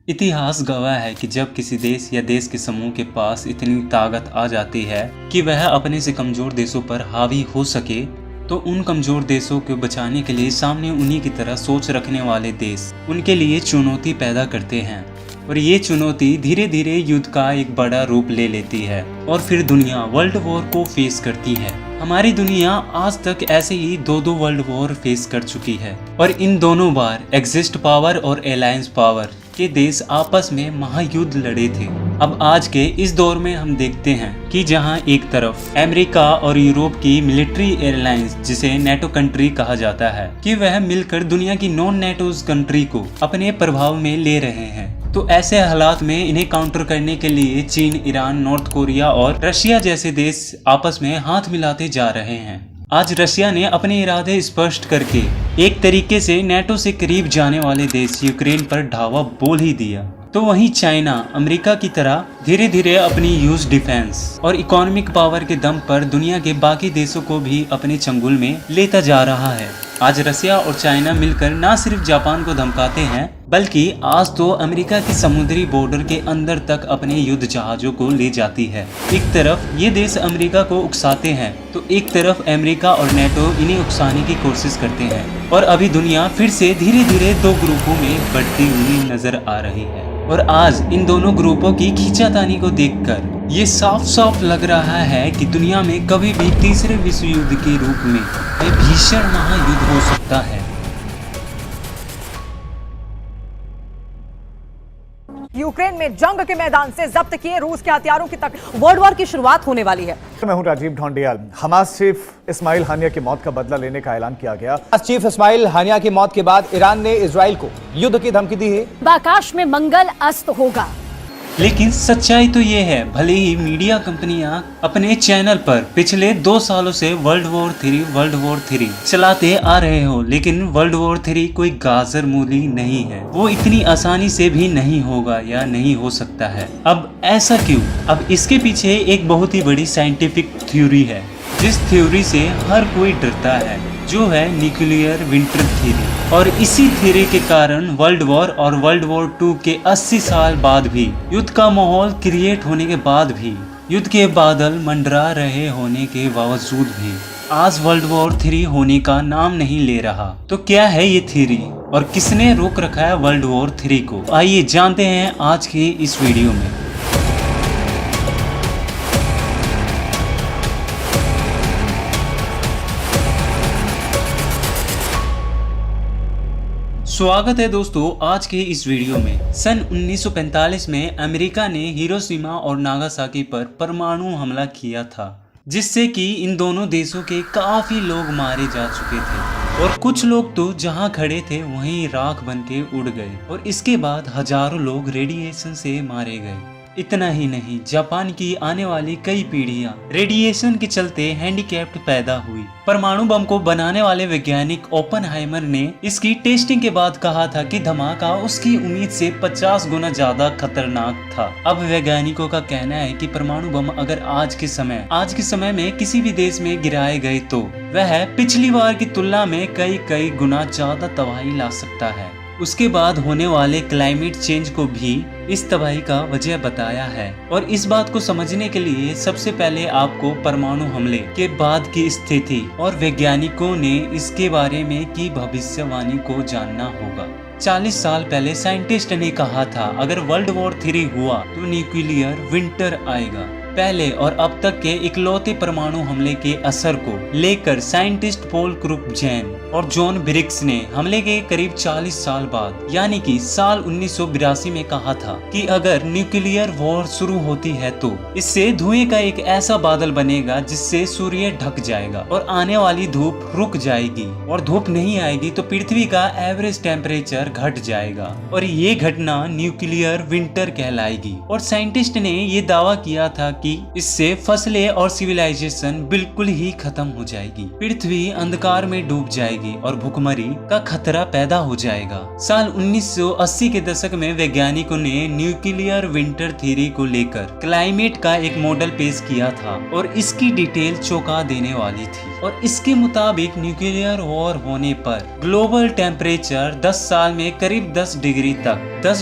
इतिहास गवाह है कि जब किसी देश या देश के समूह के पास इतनी ताकत आ जाती है कि वह अपने से कमजोर देशों पर हावी हो सके, तो उन कमजोर देशों को बचाने के लिए सामने उन्हीं की तरह सोच रखने वाले देश उनके लिए चुनौती पैदा करते हैं। और ये चुनौती धीरे धीरे युद्ध का एक बड़ा रूप ले लेती है और फिर दुनिया वर्ल्ड वॉर को फेस करती है। हमारी दुनिया आज तक ऐसे ही दो वर्ल्ड वॉर फेस कर चुकी है और इन दोनों बार एक्सिस्ट पावर और अलायंस पावर के देश आपस में महायुद्ध लड़े थे। अब आज के इस दौर में हम देखते हैं कि जहां एक तरफ अमेरिका और यूरोप की मिलिट्री एयरलाइंस, जिसे नेटो कंट्री कहा जाता है, कि वह मिलकर दुनिया की नॉन नेटो कंट्री को अपने प्रभाव में ले रहे हैं, तो ऐसे हालात में इन्हें काउंटर करने के लिए चीन, ईरान, नॉर्थ कोरिया और रशिया जैसे देश आपस में हाथ मिलाते जा रहे हैं। आज रशिया ने अपने इरादे स्पष्ट करके एक तरीके से नेटो से करीब जाने वाले देश यूक्रेन पर ढावा बोल ही दिया, तो वहीं चाइना अमेरिका की तरह धीरे धीरे अपनी ह्यूज डिफेंस और इकोनॉमिक पावर के दम पर दुनिया के बाकी देशों को भी अपने चंगुल में लेता जा रहा है। आज रशिया और चाइना मिलकर न सिर्फ जापान को धमकाते हैं, बल्कि आज तो अमेरिका की समुद्री बॉर्डर के अंदर तक अपने युद्ध जहाजों को ले जाती है। एक तरफ ये देश अमेरिका को उकसाते हैं, तो एक तरफ अमेरिका और नेटो इन्हें उकसाने की कोशिश करते हैं। और अभी दुनिया फिर से धीरे धीरे दो ग्रुपों में बढ़ती हुई नजर आ रही है। और आज इन दोनों ग्रुपों की खींचातानी को देखकर ये साफ साफ लग रहा है कि दुनिया में कभी भी तीसरे विश्व युद्ध के रूप में एक भीषण महायुद्ध हो सकता है। यूक्रेन में जंग के मैदान से जब्त किए रूस के हथियारों की तक वर्ल्ड वॉर की शुरुआत होने वाली है। मैं हूं Rajeev Dhondiyal. Hamas chief Ismail Haniyeh की मौत का बदला लेने का ऐलान किया गया। चीफ इस्माइल हानिया की मौत के बाद ईरान ने इजराइल को युद्ध की धमकी दी है। आकाश में मंगल अस्त होगा। लेकिन सच्चाई तो ये है, भले ही मीडिया कंपनियां अपने चैनल पर पिछले 2 सालों से वर्ल्ड वॉर 3 चलाते आ रहे हो, लेकिन वर्ल्ड वॉर 3 कोई गाजर मूली नहीं है। वो इतनी आसानी से भी नहीं होगा या नहीं हो सकता है। अब ऐसा क्यों? अब इसके पीछे एक बहुत ही बड़ी साइंटिफिक थ्योरी है, जिस थ्योरी से हर कोई डरता है, जो है न्यूक्लियर विंटर थ्योरी। और इसी थ्योरी के कारण वर्ल्ड वॉर और वर्ल्ड वॉर 2 के 80 साल बाद भी, युद्ध का माहौल क्रिएट होने के बाद भी, युद्ध के बादल मंडरा रहे होने के बावजूद भी आज वर्ल्ड वॉर 3 होने का नाम नहीं ले रहा। तो क्या है ये थ्योरी और किसने रोक रखा है वर्ल्ड वॉर 3 को? आइए जानते हैं आज के इस वीडियो में। स्वागत है दोस्तों आज के इस वीडियो में। सन 1945 में अमेरिका ने हिरोशिमा और नागासाकी पर परमाणु हमला किया था, जिससे कि इन दोनों देशों के काफी लोग मारे जा चुके थे और कुछ लोग तो जहां खड़े थे वहीं राख बन के उड़ गए और इसके बाद हजारों लोग रेडिएशन से मारे गए। इतना ही नहीं, जापान की आने वाली कई पीढ़ियां रेडिएशन के चलते हैंडीकैप्ड पैदा हुई। परमाणु बम को बनाने वाले वैज्ञानिक ओपेनहाइमर ने इसकी टेस्टिंग के बाद कहा था कि धमाका उसकी उम्मीद से 50 गुना ज्यादा खतरनाक था। अब वैज्ञानिकों का कहना है कि परमाणु बम अगर आज के समय में किसी भी देश में गिराए गए तो वह पिछली बार की तुलना में कई गुना ज्यादा तबाही ला सकता है। उसके बाद होने वाले क्लाइमेट चेंज को भी इस तबाही का वजह बताया है। और इस बात को समझने के लिए सबसे पहले आपको परमाणु हमले के बाद की स्थिति और वैज्ञानिकों ने इसके बारे में की भविष्यवाणी को जानना होगा। 40 साल पहले साइंटिस्ट ने कहा था अगर वर्ल्ड वॉर 3 हुआ तो न्यूक्लियर विंटर आएगा। पहले और अब तक के इकलौते परमाणु हमले के असर को लेकर साइंटिस्ट पॉल क्रुपजेन और जॉन ब्रिग्स ने हमले के करीब 40 साल बाद यानी कि साल 1982 में कहा था कि अगर न्यूक्लियर वॉर शुरू होती है तो इससे धुएं का एक ऐसा बादल बनेगा जिससे सूर्य ढक जाएगा और आने वाली धूप रुक जाएगी और धूप नहीं आएगी तो पृथ्वी का एवरेज टेम्परेचर घट जाएगा और ये घटना न्यूक्लियर विंटर कहलाएगी। और साइंटिस्ट ने ये दावा किया था कि इससे फसलें और सिविलाइजेशन बिल्कुल ही खत्म हो जाएगी, पृथ्वी अंधकार में डूब जाएगी जाएगी और भुखमरी का खतरा पैदा हो जाएगा। साल 1980 के दशक में वैज्ञानिकों ने न्यूक्लियर विंटर थ्योरी को लेकर क्लाइमेट का एक मॉडल पेश किया था और इसकी डिटेल चौंका देने वाली थी। और इसके मुताबिक न्यूक्लियर वॉर होने पर ग्लोबल टेम्परेचर 10 साल में करीब 10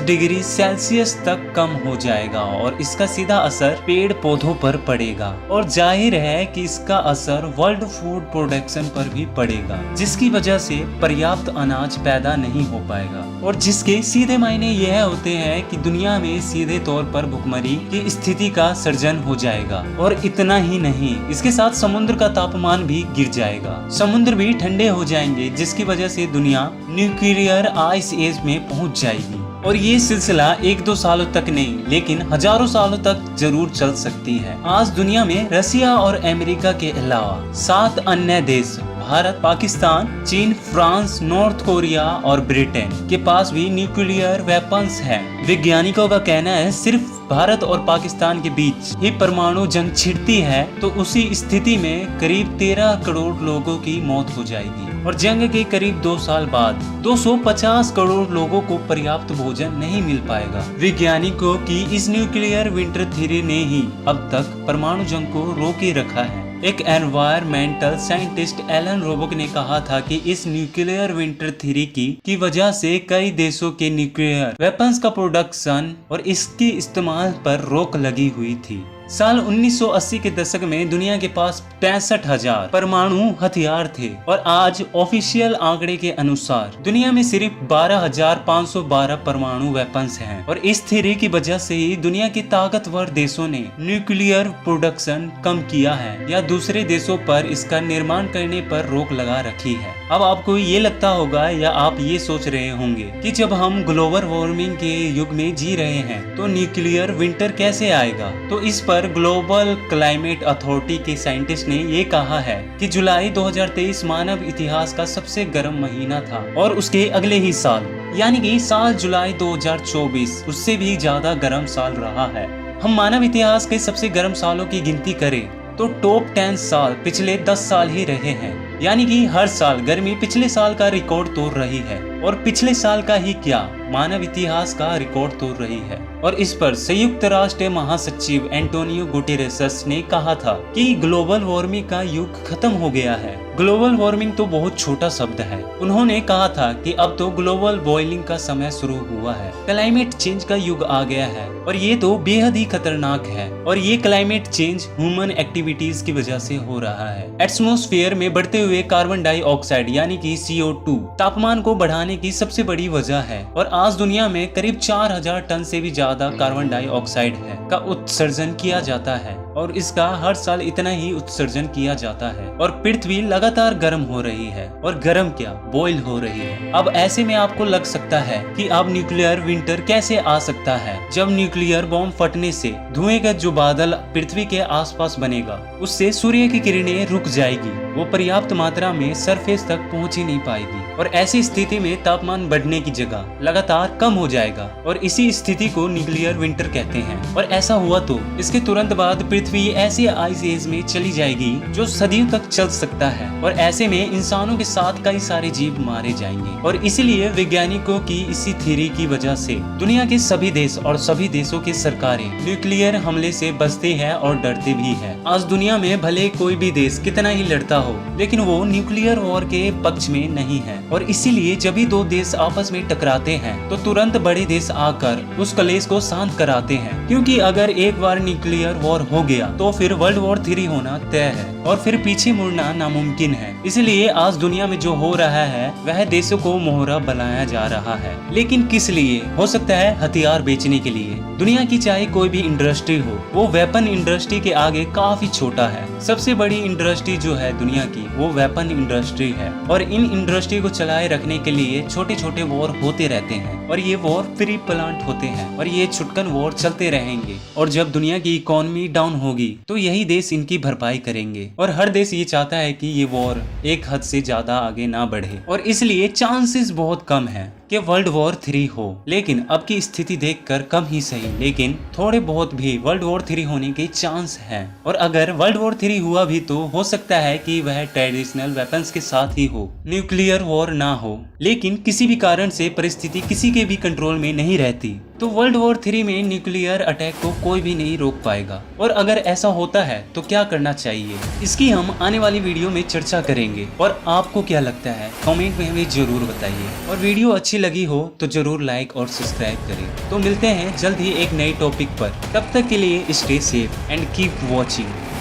डिग्री सेल्सियस तक कम हो जाएगा और इसका सीधा असर पेड़ पौधों पर पड़ेगा और जाहिर है कि इसका असर वर्ल्ड फूड प्रोडक्शन पर भी पड़ेगा, जिसकी वजह से पर्याप्त अनाज पैदा नहीं हो पाएगा और जिसके सीधे मायने यह होते हैं कि दुनिया में सीधे तौर पर भुखमरी की स्थिति का सर्जन हो जाएगा। और इतना ही नहीं, इसके साथ समुद्र का तापमान भी गिर जाएगा, समुद्र भी ठंडे हो जाएंगे, जिसकी वजह से दुनिया न्यूक्लियर आइस एज में पहुंच जाएगी। और ये सिलसिला 1-2 सालों तक नहीं लेकिन हजारों सालों तक जरूर चल सकती है। आज दुनिया में रसिया और अमेरिका के अलावा 7 अन्य देश भारत, पाकिस्तान, चीन, फ्रांस, नॉर्थ कोरिया और ब्रिटेन के पास भी न्यूक्लियर वेपन्स हैं। वैज्ञानिकों का कहना है सिर्फ भारत और पाकिस्तान के बीच ही परमाणु जंग छिड़ती है तो उसी स्थिति में करीब 13 करोड़ लोगों की मौत हो जाएगी और जंग के करीब 2 साल बाद 250 करोड़ लोगों को पर्याप्त भोजन नहीं मिल पाएगा। वैज्ञानिकों की इस न्यूक्लियर विंटर थ्योरी ने ही अब तक परमाणु जंग को रोके रखा है। एक एनवायरमेंटल साइंटिस्ट एलन रोबोक ने कहा था कि इस न्यूक्लियर विंटर थ्योरी की वजह से कई देशों के न्यूक्लियर वेपन्स का प्रोडक्शन और इसके इस्तेमाल पर रोक लगी हुई थी। साल 1980 के दशक में दुनिया के पास 65,000 परमाणु हथियार थे और आज ऑफिशियल आंकड़े के अनुसार दुनिया में सिर्फ 12,512 परमाणु वेपन्स हैं और इस थ्योरी की वजह से ही दुनिया के ताकतवर देशों ने न्यूक्लियर प्रोडक्शन कम किया है या दूसरे देशों पर इसका निर्माण करने पर रोक लगा रखी है। अब आपको ये लगता होगा या आप ये सोच रहे होंगे कि जब हम ग्लोबल वार्मिंग के युग में जी रहे हैं तो न्यूक्लियर विंटर कैसे आएगा। तो इस पर ग्लोबल क्लाइमेट अथॉरिटी के साइंटिस्ट ने ये कहा है कि जुलाई 2023 मानव इतिहास का सबसे गर्म महीना था और उसके अगले ही साल यानी कि साल जुलाई 2024 उससे भी ज्यादा गर्म साल रहा है। हम मानव इतिहास के सबसे गर्म सालों की गिनती करें तो टॉप 10 साल पिछले 10 साल ही रहे हैं, यानी कि हर साल गर्मी पिछले साल का रिकॉर्ड तोड़ रही है और पिछले साल का ही क्या मानव इतिहास का रिकॉर्ड तोड़ रही है। और इस पर संयुक्त राष्ट्र महासचिव एंटोनियो गुटेरेस ने कहा था कि ग्लोबल वार्मिंग का युग खत्म हो गया है। ग्लोबल वार्मिंग तो बहुत छोटा शब्द है। उन्होंने कहा था कि अब तो ग्लोबल बॉइलिंग का समय शुरू हुआ है, क्लाइमेट चेंज का युग आ गया है और ये तो बेहद ही खतरनाक है और ये क्लाइमेट चेंज ह्यूमन एक्टिविटीज की वजह से हो रहा है। एटमॉस्फेयर में बढ़ते हुए कार्बन डाइऑक्साइड यानी कि CO2 तापमान को बढ़ाने की सबसे बड़ी वजह है और आज दुनिया में करीब 4000 टन से भी ज्यादा कार्बन डाइऑक्साइड है का उत्सर्जन किया जाता है और इसका हर साल इतना ही उत्सर्जन किया जाता है और पृथ्वी लगातार गर्म हो रही है और गर्म क्या बॉयल हो रही है। अब ऐसे में आपको लग सकता है कि अब न्यूक्लियर विंटर कैसे आ सकता है। जब न्यूक्लियर बॉम्ब फटने से धुएं का जो बादल पृथ्वी के आसपास बनेगा उससे सूर्य की किरणें रुक जाएगी, वो पर्याप्त मात्रा में सरफेस तक पहुंच ही नहीं पाएगी और ऐसी स्थिति में तापमान बढ़ने की जगह लगातार कम हो जाएगा और इसी स्थिति को न्यूक्लियर विंटर कहते हैं। और ऐसा हुआ तो इसके तुरंत बाद पृथ्वी ऐसी आइस एज में चली जाएगी जो सदियों तक चल सकता है और ऐसे में इंसानों के साथ कई सारे जीव मारे जाएंगे। और इसीलिए वैज्ञानिकों की इसी थ्योरी की वजह से दुनिया के सभी देश और सभी देशों की सरकारें न्यूक्लियर हमले से बचते हैं और डरते भी हैं। आज दुनिया में भले कोई भी देश कितना ही लड़ता हो लेकिन वो न्यूक्लियर वॉर के पक्ष में नहीं है और इसीलिए जब भी दो देश आपस में टकराते हैं तो तुरंत बड़े देश आकर उस कलेश को शांत कराते हैं, क्योंकि अगर एक बार न्यूक्लियर वॉर हो गया तो फिर वर्ल्ड वॉर 3 होना तय है और फिर पीछे मुड़ना नामुमकिन है। इसलिए आज दुनिया में जो हो रहा है वह देशों को मोहरा बनाया जा रहा है, लेकिन किस लिए? हो सकता है हथियार बेचने के लिए। दुनिया की चाहे कोई भी इंडस्ट्री हो वो वेपन इंडस्ट्री के आगे काफी छोटा है। सबसे बड़ी इंडस्ट्री जो है दुनिया की वो वेपन इंडस्ट्री है और इन इंडस्ट्री को चलाए रखने के लिए छोटे छोटे वॉर होते रहते हैं और ये वॉर फ्री प्लांट होते हैं और ये छुटकन वॉर चलते रहेंगे और जब दुनिया की इकोनॉमी डाउन होगी तो यही देश इनकी भरपाई करेंगे और हर देश ये चाहता है कि ये वॉर वॉर एक हद से ज्यादा आगे ना बढ़े और इसलिए चांसेस बहुत कम हैं कि वर्ल्ड वॉर 3 हो। लेकिन अब की स्थिति देखकर कम ही सही लेकिन थोड़े बहुत भी वर्ल्ड वॉर 3 होने के चांस हैं। और अगर वर्ल्ड वॉर 3 हुआ भी तो हो सकता है कि वह ट्रेडिशनल वेपन्स के साथ ही हो, न्यूक्लियर वॉर ना हो। लेकिन किसी भी कारण से परिस्थिति किसी के भी कंट्रोल में नहीं रहती तो वर्ल्ड वॉर 3 में न्यूक्लियर अटैक को कोई भी नहीं रोक पाएगा। और अगर ऐसा होता है तो क्या करना चाहिए, इसकी हम आने वाली वीडियो में चर्चा करेंगे। और आपको क्या लगता है कमेंट में हमें जरूर बताइए। और वीडियो अच्छी लगी हो तो जरूर लाइक और सब्सक्राइब करें। तो मिलते हैं जल्द ही एक नए टॉपिक पर, तब तक के लिए stay safe and keep watching.